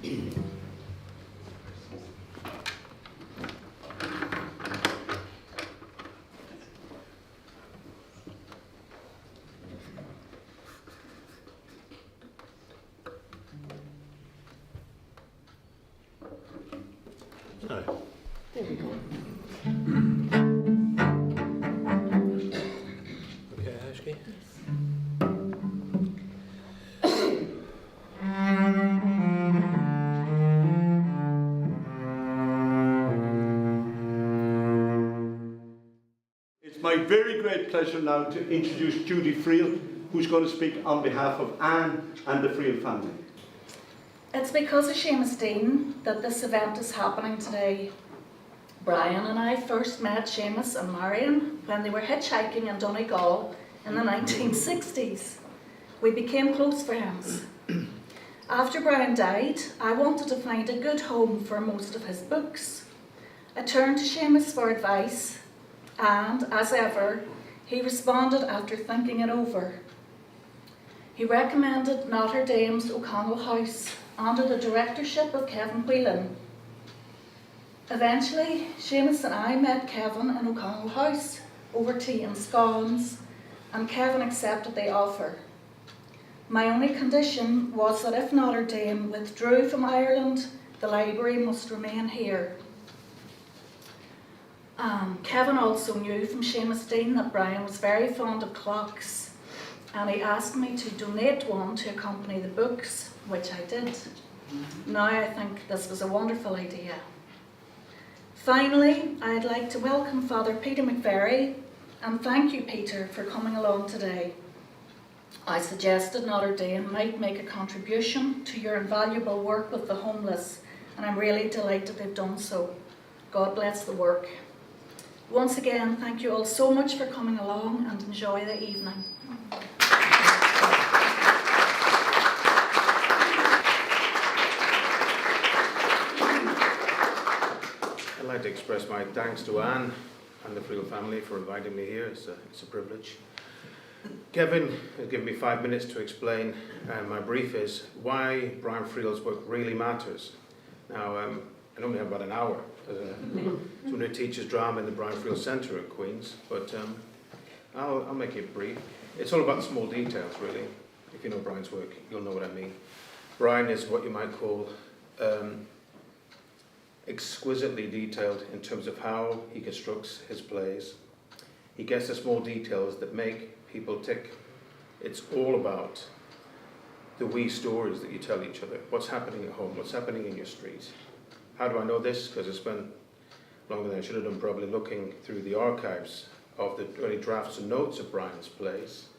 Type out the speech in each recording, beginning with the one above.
There we go. Okay, Ashki? It's my very great pleasure now to introduce Judy Friel, who's going to speak on behalf of Anne and the Friel family. It's because of Seamus Dean that this event is happening today. Brian and I first met Seamus and Marion when they were hitchhiking in Donegal in the 1960s. We became close friends. After Brian died, I wanted to find a good home for most of his books. I turned to Seamus for advice, and as ever, he responded after thinking it over. He recommended Notre Dame's O'Connell House under the directorship of Kevin Whelan. Eventually, Seamus and I met Kevin in O'Connell House over tea and scones, and Kevin accepted the offer. My only condition was that if Notre Dame withdrew from Ireland, the library must remain here. Kevin also knew from Seamus Dean that Brian was very fond of clocks, and he asked me to donate one to accompany the books, which I did. Now I think this was a wonderful idea. Finally, I'd like to welcome Father Peter McVerry, and thank you, Peter, for coming along today. I suggested Notre Dame might make a contribution to your invaluable work with the homeless, and I'm really delighted they've done so. God bless the work. Once again, thank you all so much for coming along, and enjoy the evening. I'd like to express my thanks to Anne and the Friel family for inviting me here. It's a privilege. Kevin has given me 5 minutes to explain. My brief is why Brian Friel's work really matters. Now, I only have about an hour. Someone who teaches drama in the Brian Friel Centre at Queen's, but I'll make it brief. It's all about the small details, really. If you know Brian's work, you'll know what I mean. Brian is what you might call exquisitely detailed in terms of how he constructs his plays. He gets the small details that make people tick. It's all about the wee stories that you tell each other. What's happening at home? What's happening in your street? How do I know this? Because I spent longer than I should have done probably looking through the archives of the early drafts and notes of Brian's plays.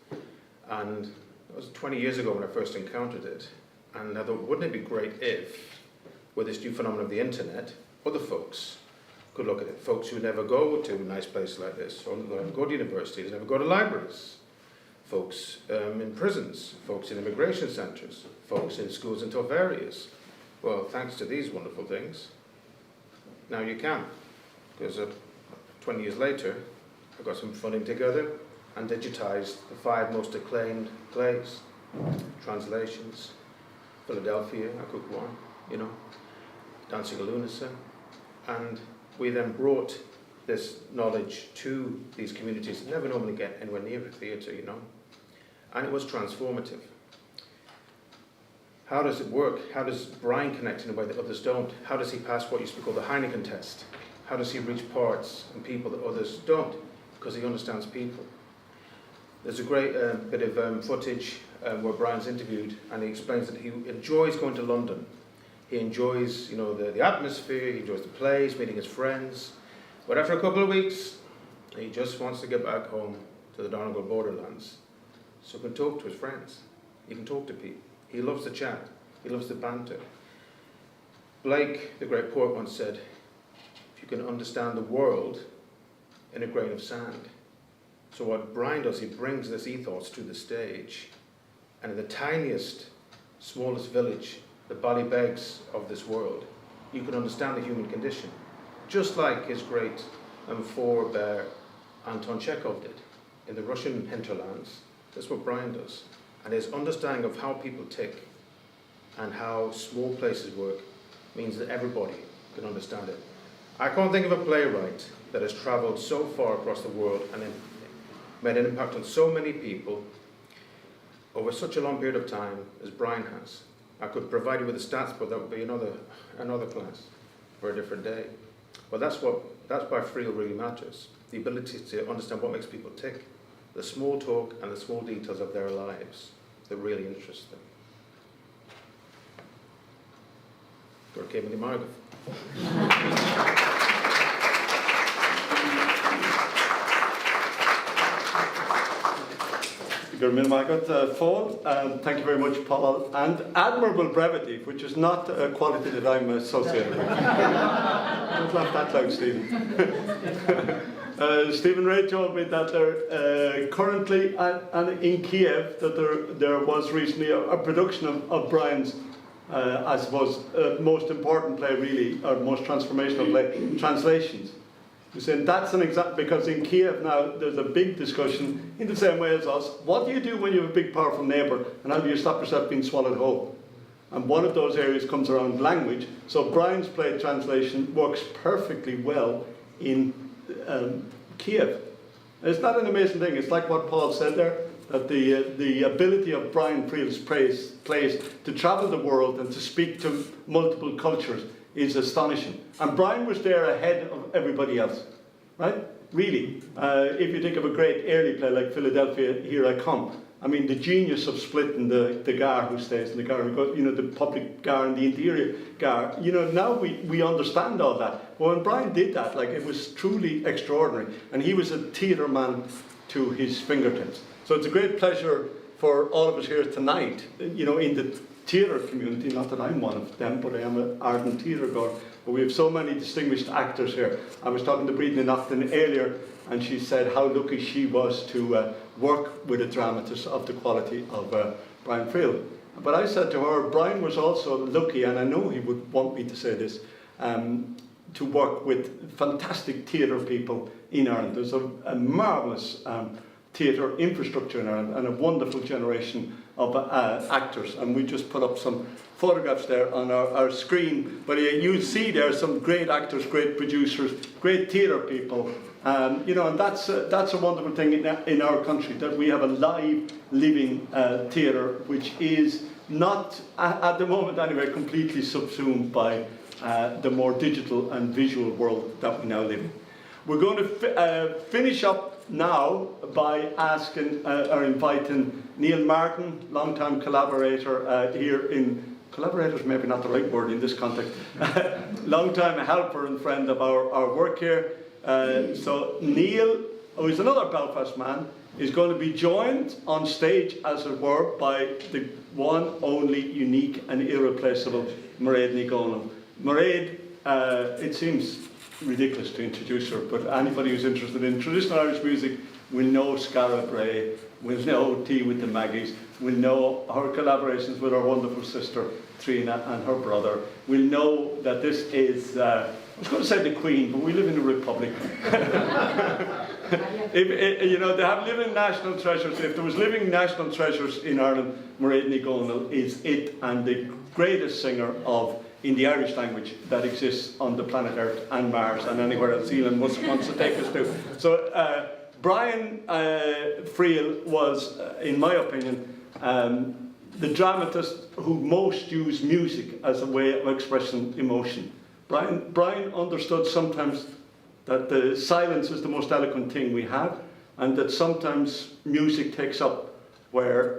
And it was 20 years ago when I first encountered it. And I thought, wouldn't it be great if, with this new phenomenon of the internet, other folks could look at it. Folks who never go to a nice place like this, or never go to universities, never go to libraries. Folks in prisons, folks in immigration centres, folks in schools in tough areas. Well, thanks to these wonderful things, now you can. Because 20 years later, I got some funding together and digitised the 5 most acclaimed plays, translations. Philadelphia, I cooked one, you know, Dancing a Lunacy. And we then brought this knowledge to these communities that never normally get anywhere near a theatre, you know. And it was transformative. How does it work? How does Brian connect in a way that others don't? How does he pass what used to be called the Heineken test? How does he reach parts and people that others don't? Because he understands people. There's a great bit of footage where Brian's interviewed, and he explains that he enjoys going to London. He enjoys, you know, the atmosphere, he enjoys the plays, meeting his friends. But after a couple of weeks, he just wants to get back home to the Donegal borderlands. So he can talk to his friends. He can talk to people. He loves the chat. He loves the banter. Blake, the great poet, once said, if you can understand the world in a grain of sand. So what Brian does, he brings this ethos to the stage. And in the tiniest, smallest village, the Ballybegs of this world, you can understand the human condition. Just like his great forebear Anton Chekhov did in the Russian hinterlands. That's what Brian does. And his understanding of how people tick and how small places work means that everybody can understand it. I can't think of a playwright that has travelled so far across the world and made an impact on so many people over such a long period of time as Brian has. I could provide you with the stats, but that would be another class for a different day. But that's why Friel really matters. The ability to understand what makes people tick, the small talk and the small details of their lives that really interest them. Prof Kevin Whelan. Thank you very much, Paul, and admirable brevity, which is not a quality that I'm associated with. Don't laugh that loud, Stephen. Stephen Ray told me that there currently and in Kiev that there was recently a production of Brian's, I suppose, most important play, really, or most transformational play, Translations. You're saying that's an example, because in Kiev now there's a big discussion, in the same way as us, what do you do when you have a big powerful neighbour, and how do you stop yourself being swallowed whole? And one of those areas comes around language. So Brian's play Translation works perfectly well in Kiev. It's not an amazing thing. It's like what Paul said there, that the ability of Brian Friel's plays to travel the world and to speak to multiple cultures is astonishing. And Brian was there ahead of everybody else, right? Really. If you think of a great early play like Philadelphia, Here I Come, I mean, the genius of splitting the gar who stays in the gar, you know, the public gar and the interior gar, you know, now we understand all that. But when Brian did that, like, it was truly extraordinary. And he was a theatre man to his fingertips. So it's a great pleasure for all of us here tonight, you know, in the theatre community, not that I'm one of them, but I am an ardent theatre goer. But we have so many distinguished actors here. I was talking to Brid Ni Neachtain earlier, and she said how lucky she was to work with a dramatist of the quality of Brian Friel. But I said to her, Brian was also lucky, and I know he would want me to say this, to work with fantastic theatre people in Ireland. There's a marvellous theatre infrastructure in Ireland, and a wonderful generation of actors, and we just put up some photographs there on our screen, but you'll see there some great actors, great producers, great theatre people, you know, and that's a wonderful thing in our country, that we have a live, living theatre, which is not, at the moment anyway, completely subsumed by the more digital and visual world that we now live in. We're going to finish up now by asking or inviting Neil Martin, long-time collaborator here in, collaborator is maybe not the right word in this context, long-time helper and friend of our work here. So Neil, who is another Belfast man, is going to be joined on stage, as it were, by the one, only, unique and irreplaceable Maighread Ni Dhomhnaill. Maighread, it seems ridiculous to introduce her, but anybody who's interested in traditional Irish music will know Skara Brae, will know Tea with the Maggies, will know her collaborations with her wonderful sister Trina and her brother, will know that this is, I was going to say the Queen, but we live in a republic. You know, they have living national treasures. If there was living national treasures in Ireland, Maighread Ni Dhomhnaill is it, and the greatest singer in the Irish language that exists on the planet Earth and Mars and anywhere else Elon wants to take us to. So Brian Friel was, in my opinion, the dramatist who most used music as a way of expressing emotion. Brian understood sometimes that the silence is the most eloquent thing we have, and that sometimes music takes up where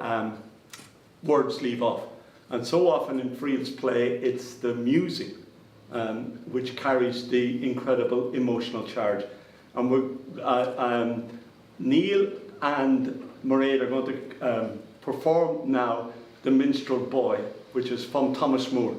words leave off. And so often in Friel's play, it's the music which carries the incredible emotional charge. And Neil and Maighread are going to perform now the Minstrel Boy, which is from Thomas Moore.